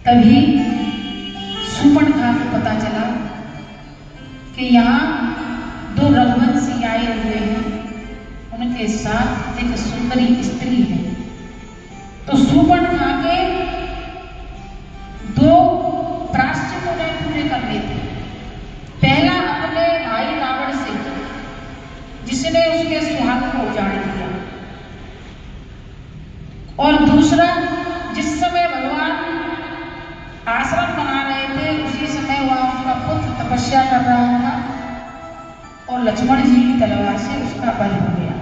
तभी सुपर्णखा को पता चला कि यहाँ दो रघुवंशी आए हुए हैं, उनके साथ एक सुंदरी स्त्री है। तो सुपर्णखा के दो प्रायश्चित उन्हें पूरे करने थे। पहला अपने भाई रावण से, जिसने उसके सुहाग को उजाड़ दिया, और दूसरा जिस समय भगवान आश्रम बना रहे थे उसी समय वह उसका पुत्र तपस्या कर रहा था और लक्ष्मण जी की तलवार से उसका वध हो गया।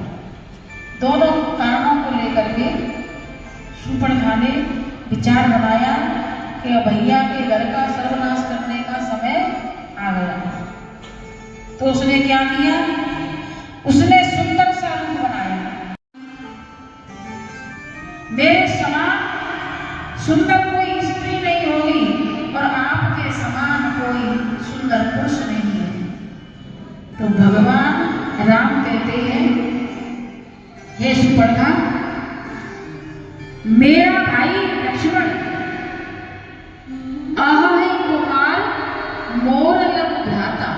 दोनों कारणों को लेकर के सुपर्णखा ने विचार बनाया कि भैया के घर का सर्वनाश करने का समय आ गया। तो उसने क्या किया, उसने सुंदर सा रूप बनाया। मेरे समान सुंदर कोई स्त्री नहीं होगी और आपके समान कोई सुंदर पुरुष नहीं है। तो भगवान राम कहते हैं, हे सुपर्णखा, मेरा भाई लक्ष्मण अहै कुमार मोर लग भ्राता।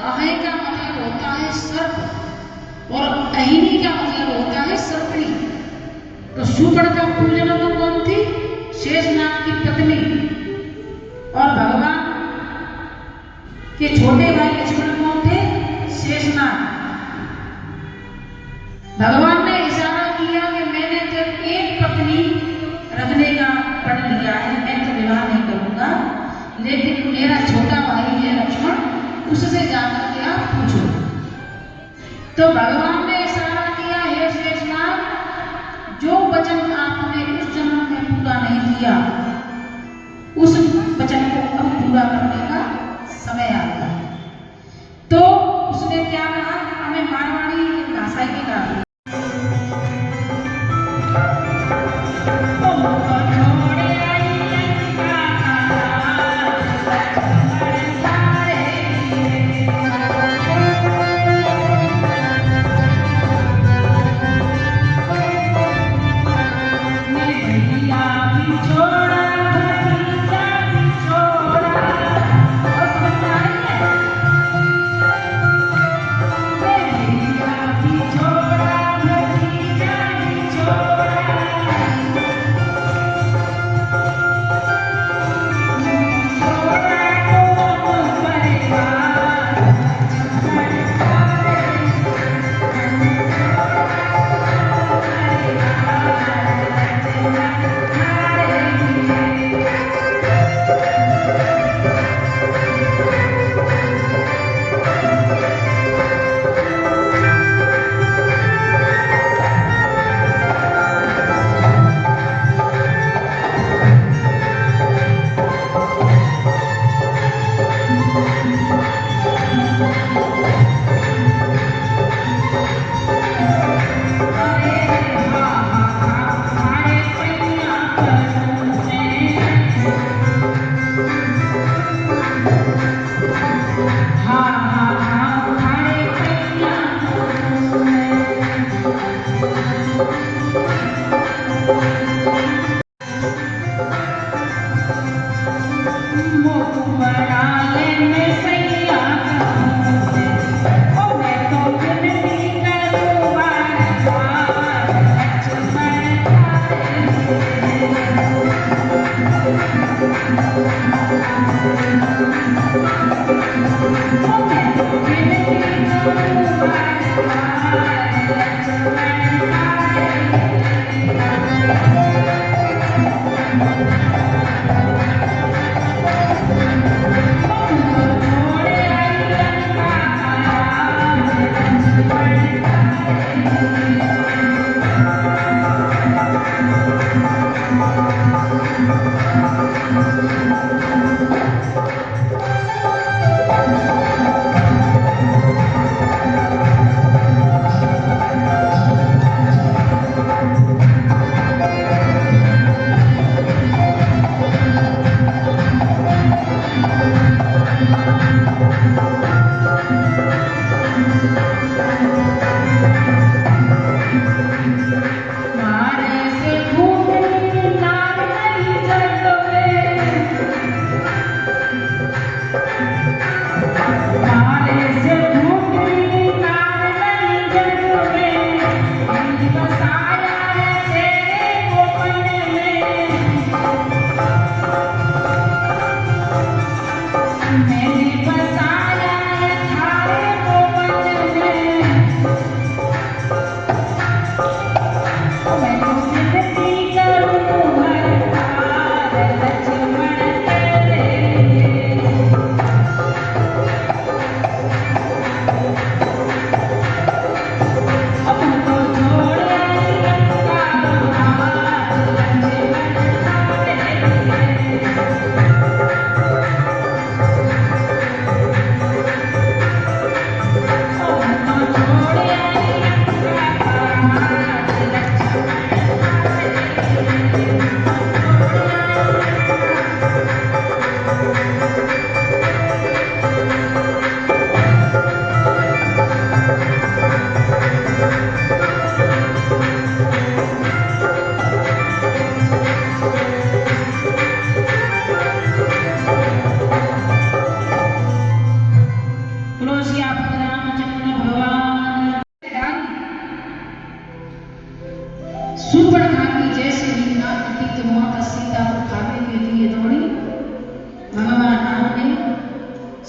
अहै का मतलब होता है सर्प और अहिनी का मतलब होता है सर्पणी। तो सुपर्णखा पूजन तो कौन थी? शेषनाग की पत्नी। और भगवान के छोटे भाई लक्ष्मण कौन थे? शेषनाग। भगवान ने इशारा किया कि मैंने तो एक पत्नी रखने का प्रण लिया है, मैं तो विवाह नहीं करूंगा, लेकिन मेरा छोटा भाई है लक्ष्मण, उससे जाकर के आप पूछो। तो भगवान ने इशारा किया, हे शेषनाग, जो वचन आपने उस जन्म में पूरा नहीं किया, उस वचन को अब पूरा करने का समय आ गया। तो उसने क्या कहा, हमें मारवाड़ी भाषा की कहा,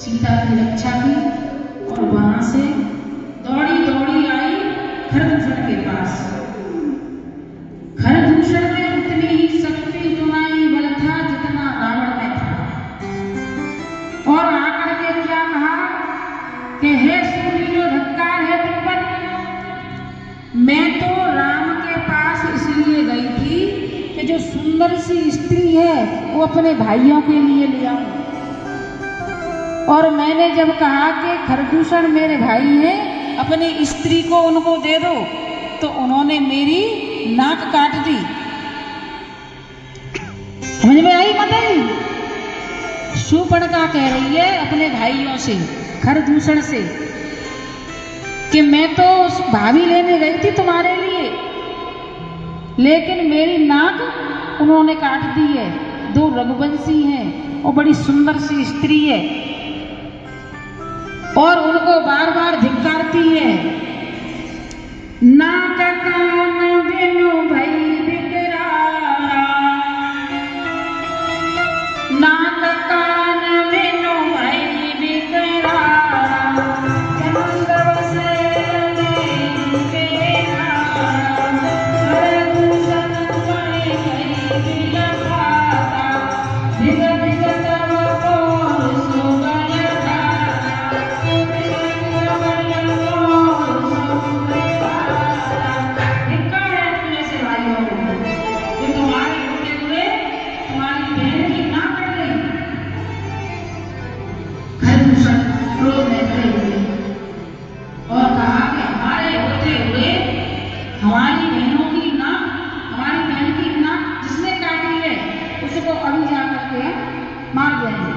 सीता की रक्षा की और वहां से दौड़ी दौड़ी आई खरदूषण के पास। खरदूषण में उतनी ही शक्ति उतना ही बल था जितना रावण में था, और आकर के क्या कहा कि हे सूर्य जो धिक्कार है तुम पर, मैं तो राम के पास इसलिए गई थी कि जो सुंदर सी स्त्री है वो अपने भाइयों के लिए ले आऊं, और मैंने जब कहा कि खरदूषण मेरे भाई हैं अपनी स्त्री को उनको दे दो, तो उन्होंने मेरी नाक काट दी। समझ में आई बताई? शूर्पणखा कह रही है अपने भाइयों से, खरदूषण से, कि मैं तो उस भाभी लेने गई थी तुम्हारे लिए, लेकिन मेरी नाक उन्होंने काट दी है। दो रघुवंशी हैं और बड़ी सुंदर सी स्त्री है, और उनको बार बार धिक्कारती है। नाक कान बिनु भई बिकरारा, नाक कान बिनु भई बिकरारा, चंद बसे के नारा, खरदूषण बड़े गई बिलखाता, धिग धिग तब कोर सो गय धारा, धिग धिग बल कोर सो गय धारा। धिक्कार है तुम ऐसे भाइयों को जो तुम्हारे होते हुए तुम्हारी बहन की नाक कट गई। खरदूषण क्रोध में खड़े हुए और कहा कि हमारे होते हुए हमारी बहनों की नाक, हमारी बहन की नाक जिसने काटी है उसको अभी जाकर के मार देंगे।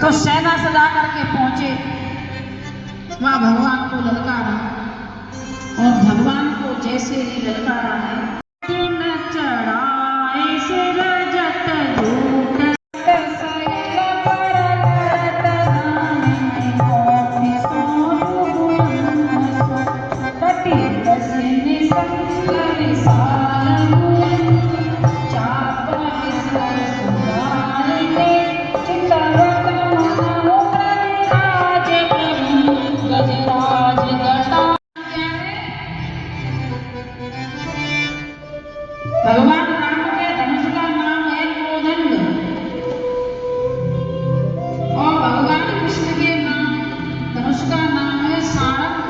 तो सेना सजा करके पहुंचे, वहां भगवान को ललकारा, और भगवान को जैसे ही ललकारा है, न चढ़ाए सिर जट झूठ, सैल पर लहत नामे, कौन सोनू गुण कटी दसिन संकर साल हुए, चाप विसर सुधार के, चितवत मनो प्रविराज प्रभु गजराज घटा। भगवान राम के धनुष का नाम है कोदंड, और भगवान कृष्ण के नाम धनुष का नाम है सारंग।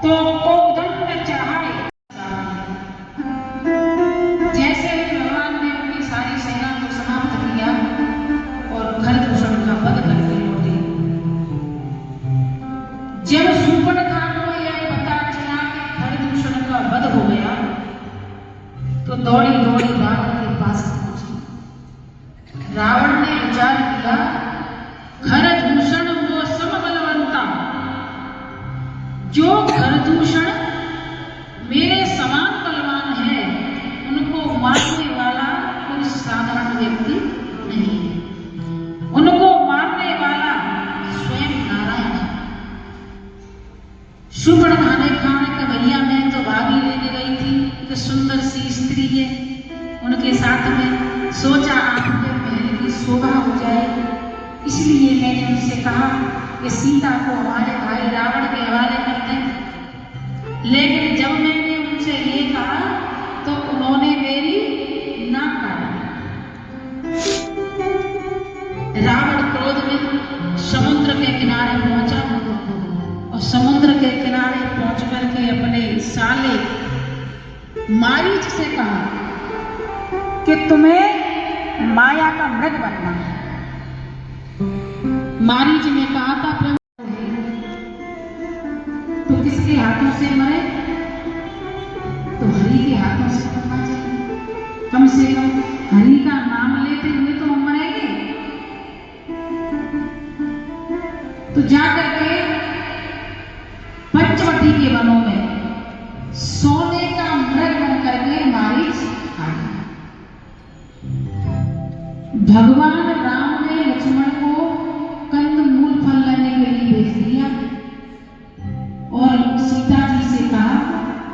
तो कोदंड चढ़ाए, जैसे ही भगवान ने अपनी सारी सेना को समाप्त किया और खरदूषण का वध करके लौटे। जब शूर्पणखा को यह पता चला कि खरदूषण का वध हो गया, तो दौड़ी दौड़ी रावण के पास पहुंची। रावण ने विचार किया, खरदूषण वो समबलवंता, जो खरदूषण मेरे समान बलवान है, उनको मारने वाला कोई साधारण व्यक्ति नहीं है, उनको मारने वाला स्वयं नारायण है। शूर्पणखा ने कहा कि भैया मैं तो भाभी लेने गई थी, तो सुंदर सी स्त्री है, उनके साथ में सोचा आपके महल की शोभा हो जाए, इसलिए मैंने उनसे कहा कि सीता को हमारे भाई रावण के हवाले कर दें। लेकिन जब मैंने उनसे ये कहा तो उन्होंने मेरी नाक काट दी। रावण क्रोध में समुद्र के किनारे पहुंचा, और समुद्र के किनारे पहुंच करके अपने साले मारीच से कहा कि तुम्हें माया का मृग बनना है। मारीच ने कहा था प्रभु तो किसके हाथों से मरे, तो हरि के हाथों से मरना चाहिए, कम से कम हरि का नाम लेते हुए तो हम मरेंगे। तो जाकर के पंचवटी के वनों में सोने का मृग बन करके मारीच आया। भगवान राम ने लक्ष्मण को कंद मूल फल लेने के लिए भेज दिया, और सीता जी से कहा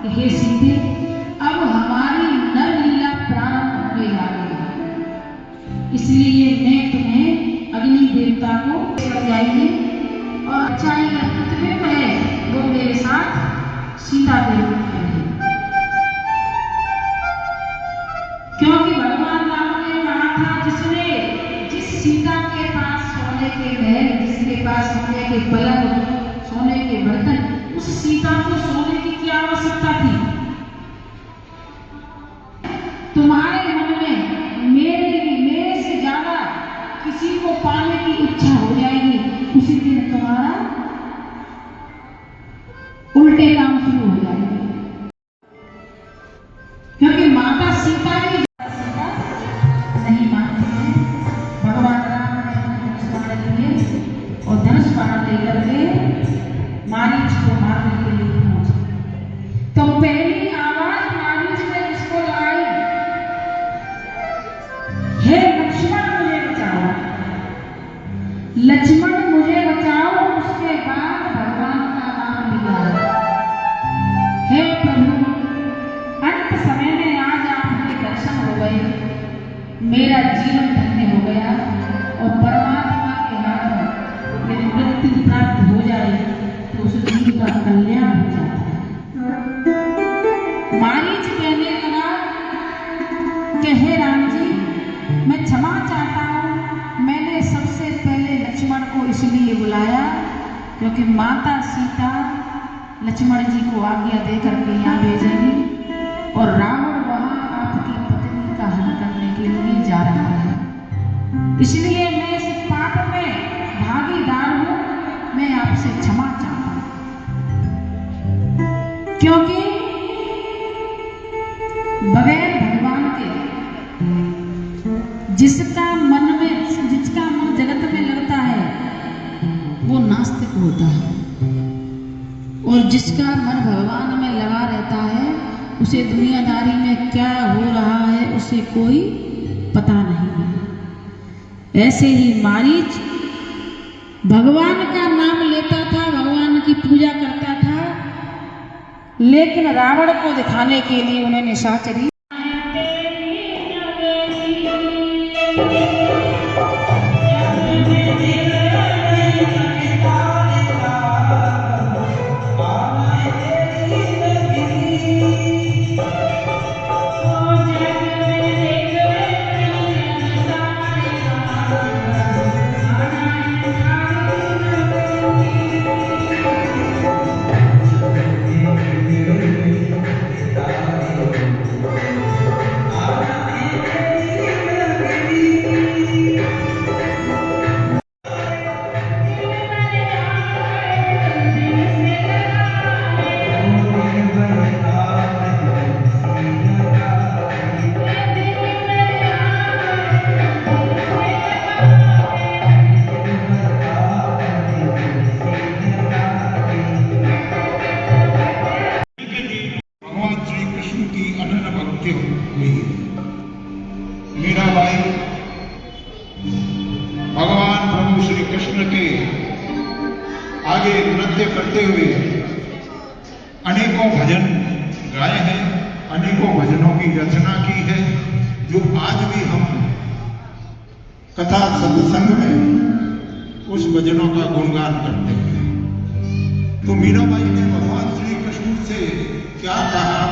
कि हे सीते, अब हमारी नर लीला प्रारंभ होने जा रही है, इसलिए मैं तुम्हें अग्नि देवता को समझाइए और अच्छाई का कितने में है वो मेरे साथ सीता देवी है। क्योंकि भगवान राम ने कहा था जिस सीता के पास सोने के महल, जिसके पास सोने के पलंग, सोने के बर्तन, उस सीता को सोने की क्या आवश्यकता थी? तुम्हारे मन में मेरे से ज्यादा किसी को पाने की इच्छा हो जाएगी, उसी दिन तुम्हारा उल्टे काम शुरू हो जाएंगे। क्योंकि माता सीता ही नहीं मानती है। भगवान राम ने धनुष बाण लिए और धनुष बाण लेकर के मारीच को मारने के लिए पहुंचे। तो पहली आवाज मारीच ने किसको लगाई? हे लक्ष्मण मुझे बचाओ, लक्ष्मण मुझे बचाओ। उसके बाद भगवान का नाम लिया, हे प्रभु अंत समय में आज आपके दर्शन हो गए, मेरा जीवन धन्य हो गया और परमात्मा के हाथ में यदि मृत्यु प्राप्त हो जाए तो उस जीव का कल्याण हो जाता है। मारीच कहने लगा कि हे राम जी, मैं क्षमा चाहता हूँ, मैंने सबसे पहले लक्ष्मण को इसलिए बुलाया क्योंकि माता सीता लक्ष्मण जी को आज्ञा दे करके यहाँ भेजेगी और रावण वहां आपकी पत्नी का हरण करने के लिए जा रहा है, इसलिए मैं इस पाप में भागीदार हूं, मैं आपसे क्षमा चाहता हूं। क्योंकि बगैर भगवान के जिसका मन जगत में लगता है वो नास्तिक होता है, और जिसका मन भगवान में लगा रहता है उसे दुनियादारी में क्या हो रहा है उसे कोई पता नहीं है। ऐसे ही मारीच भगवान का नाम लेता था, भगवान की पूजा करता था, लेकिन रावण को दिखाने के लिए उन्हें निशाचरी मीराबाई भगवान प्रभु श्री कृष्ण के आगे नृत्य करते हुए अनेकों भजन गाए हैं, अनेकों भजनों की रचना की है, जो आज भी हम कथा सत्संग में उस भजनों का गुणगान करते हैं। तो मीराबाई ने भगवान श्री कृष्ण से क्या कहा?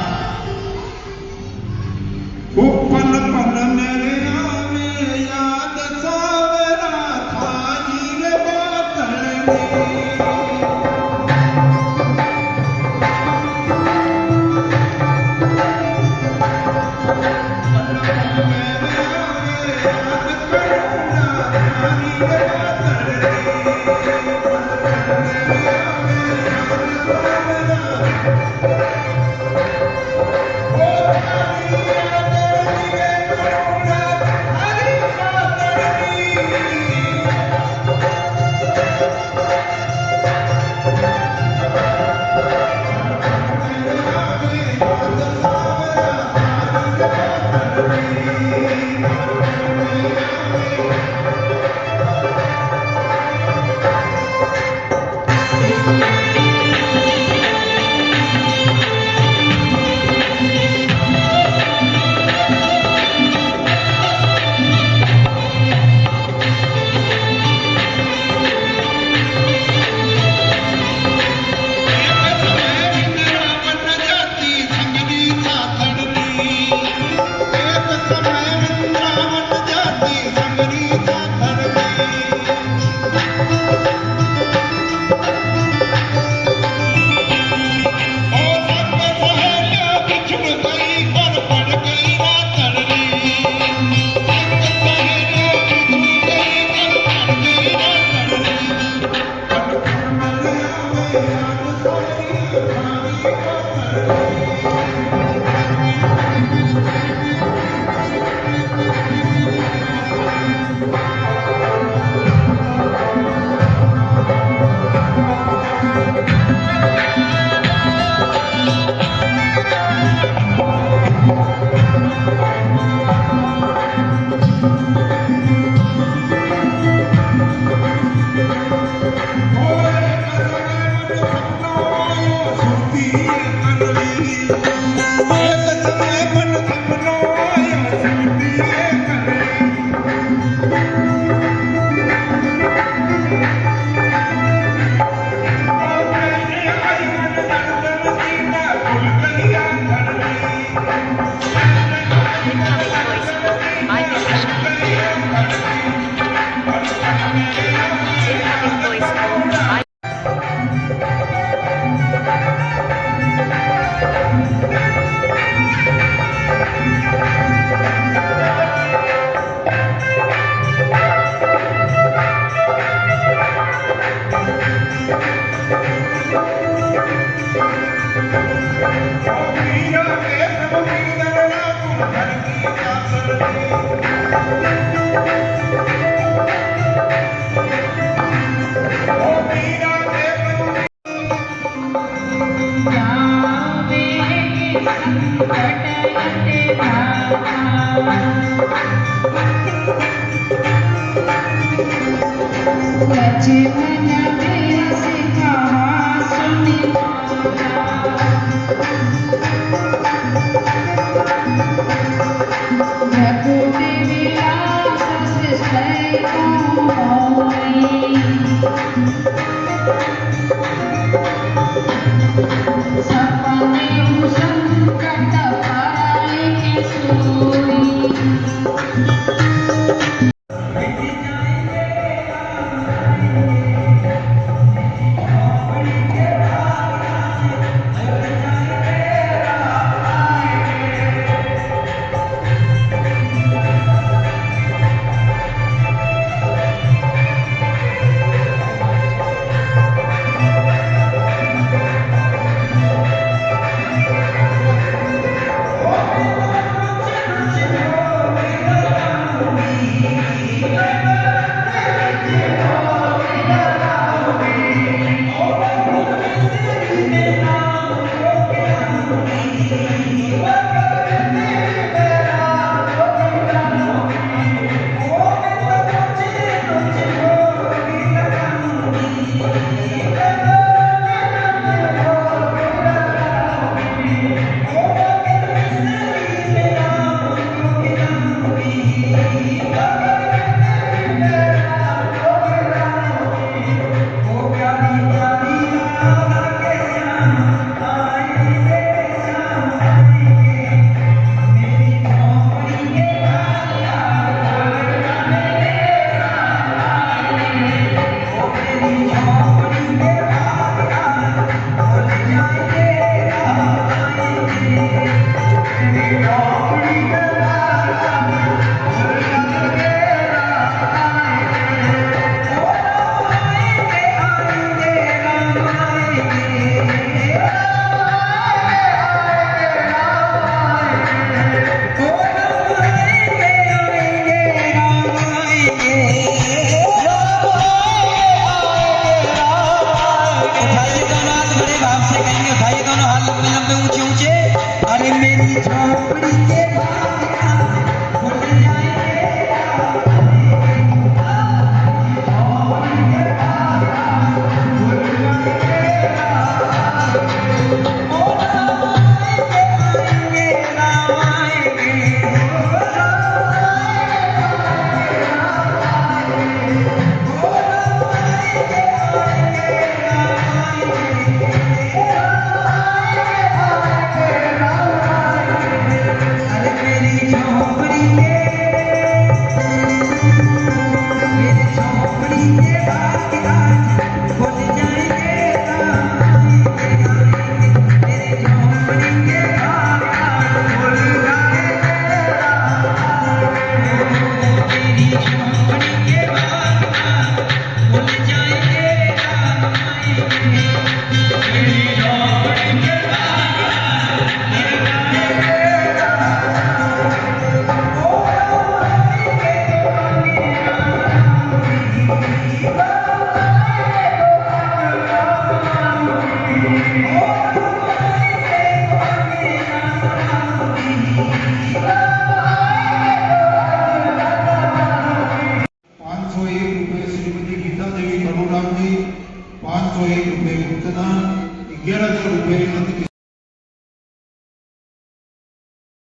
पल पल मेरे आवे याद सावरा था नीर बादल मीरा के प्रभु की दया तुम घर की कासर मीरा के जावे के संकट हटे लक्ष्मण मेरा से कहा सुनी रघुदेवी रास से सपने संकट पाराए के सोई ₹501 गुप्तदान, ₹1100